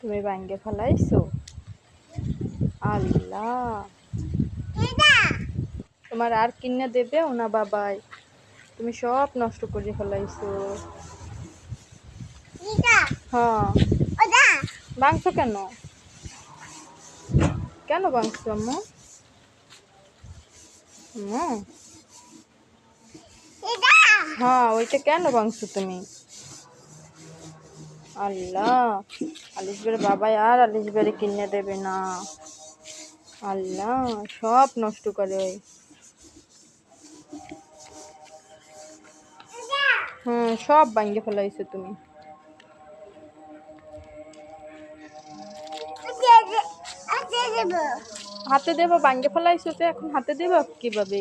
তুমি ভাঙ্গে ফেলাইছো? আল্লাহ, তোমার আর কিনে দেবেও না বাবাই, তুমি সব নষ্ট করে ফেলাইছো। হ্যাঁ, ভাঙছো কেন? কেন ভাঙছো আম্মু? হ্যাঁ, ওইটা কেন ভাঙছো তুমি? আল্লাহ, আলিশবের বাবাই আর আলিশবেরে কিনে দেবে না। আল্লাহ, সব নষ্ট করে ওই। সব ভাঙ্গে ফেলাইছো তুমি। হাতে দেবো? ভাঙ্গে ফেলাইছো তো, এখন হাতে দেবো কিভাবে?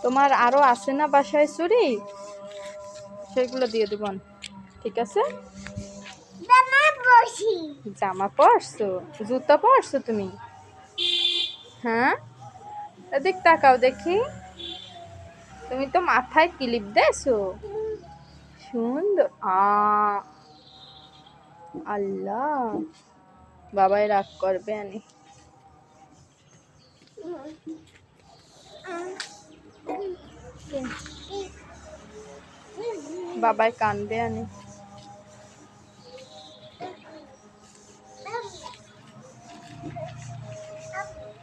তোমার আরো আছে না বাসায় চুড়ি? সেগুলো দিয়ে দেব, ঠিক আছে? জামা পরছো? জুতা পরছো তুমি? হ্যাঁ, এদিক তাকাও দেখি। তুমি তো মাথায় ক্লিপ দেছো, সুন্দর। আল্লাহ, বাবাই রাগ করবে আনি। বাবাই কানবে আনি।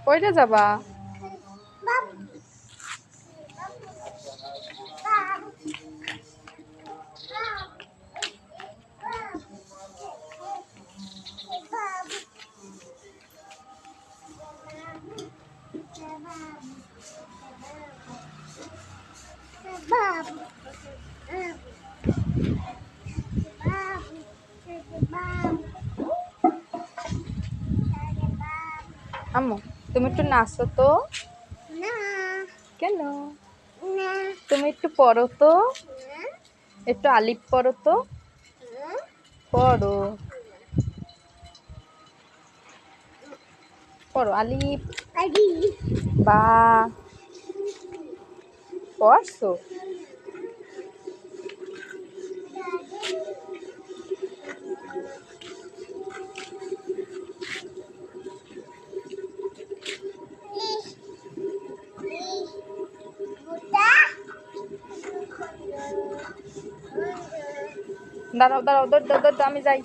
কইটা যাবা? আম্মু, তুমি একটু নাচো তো। কেন? তুমি একটু পড়ো তো, একটু আলিফ পড়ো তো। পড়ো, পড়ো আলিফ বা। পড়ছো? দাঁড়াও দাঁড়াও, দৌড় দৌড় দৌড়, আমি যাই।